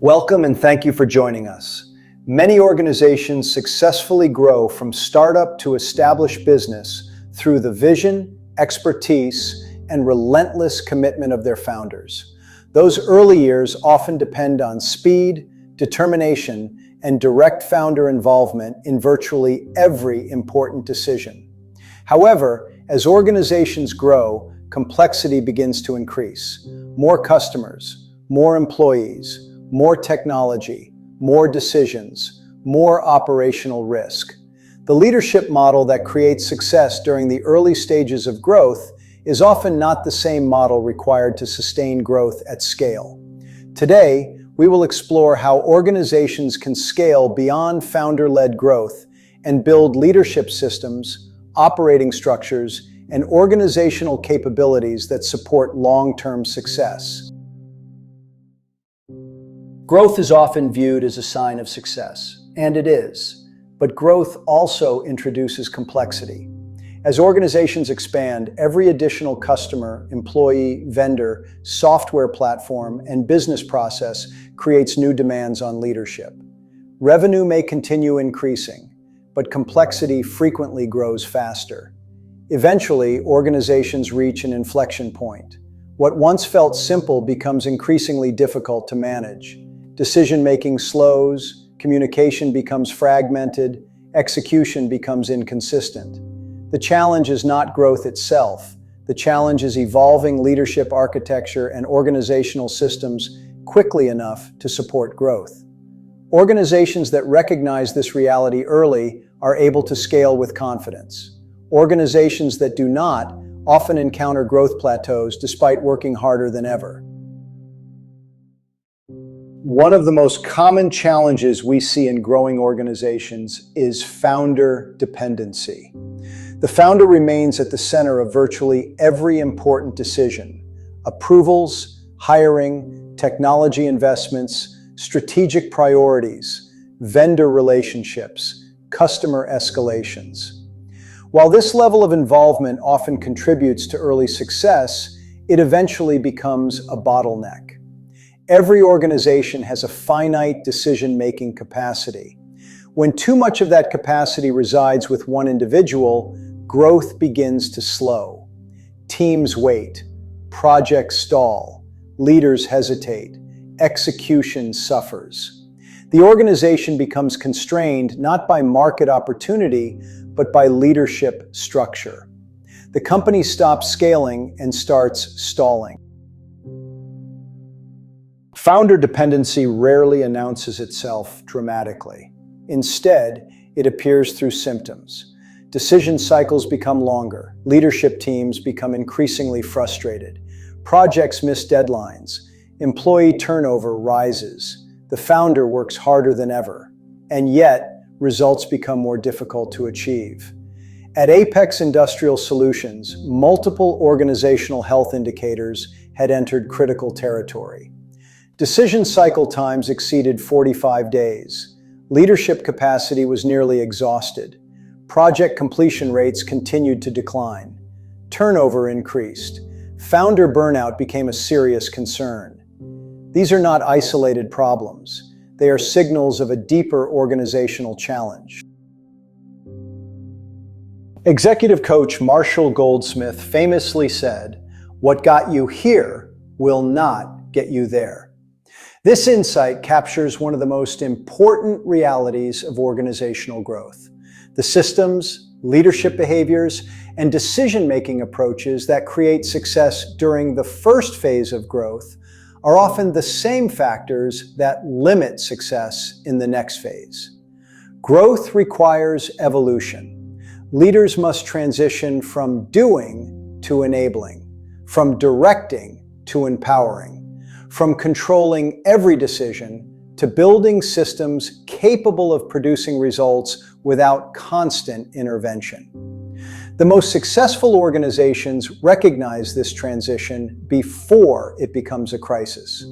Welcome and thank you for joining us. Many organizations successfully grow from startup to established business through the vision, expertise, and relentless commitment of their founders. Those early years often depend on speed, determination, and direct founder involvement in virtually every important decision. However, as organizations grow, complexity begins to increase. More customers, more employees, more technology, more decisions, more operational risk. The leadership model that creates success during the early stages of growth is often not the same model required to sustain growth at scale. Today, we will explore how organizations can scale beyond founder-led growth and build leadership systems, operating structures, and organizational capabilities that support long-term success. Growth is often viewed as a sign of success, and it is, but growth also introduces complexity. As organizations expand, every additional customer, employee, vendor, software platform, and business process creates new demands on leadership. Revenue may continue increasing, but complexity frequently grows faster. Eventually, organizations reach an inflection point. What once felt simple becomes increasingly difficult to manage. Decision-making slows, communication becomes fragmented, execution becomes inconsistent. The challenge is not growth itself. The challenge is evolving leadership architecture and organizational systems quickly enough to support growth. Organizations that recognize this reality early are able to scale with confidence. Organizations that do not often encounter growth plateaus despite working harder than ever. One of the most common challenges we see in growing organizations is founder dependency. The founder remains at the center of virtually every important decision: approvals, hiring, technology investments, strategic priorities, vendor relationships, customer escalations. While this level of involvement often contributes to early success, it eventually becomes a bottleneck. Every organization has a finite decision-making capacity. When too much of that capacity resides with one individual, growth begins to slow. Teams wait, projects stall, leaders hesitate, execution suffers. The organization becomes constrained not by market opportunity, but by leadership structure. The company stops scaling and starts stalling. Founder dependency rarely announces itself dramatically. Instead, it appears through symptoms. Decision cycles become longer. Leadership teams become increasingly frustrated. Projects miss deadlines. Employee turnover rises. The founder works harder than ever. And yet, results become more difficult to achieve. At Apex Industrial Solutions, multiple organizational health indicators had entered critical territory. Decision cycle times exceeded 45 days. Leadership capacity was nearly exhausted. Project completion rates continued to decline. Turnover increased. Founder burnout became a serious concern. These are not isolated problems. They are signals of a deeper organizational challenge. Executive coach Marshall Goldsmith famously said, "What got you here will not get you there." This insight captures one of the most important realities of organizational growth. The systems, leadership behaviors, and decision-making approaches that create success during the first phase of growth are often the same factors that limit success in the next phase. Growth requires evolution. Leaders must transition from doing to enabling, from directing to empowering, from controlling every decision to building systems capable of producing results without constant intervention. The most successful organizations recognize this transition before it becomes a crisis.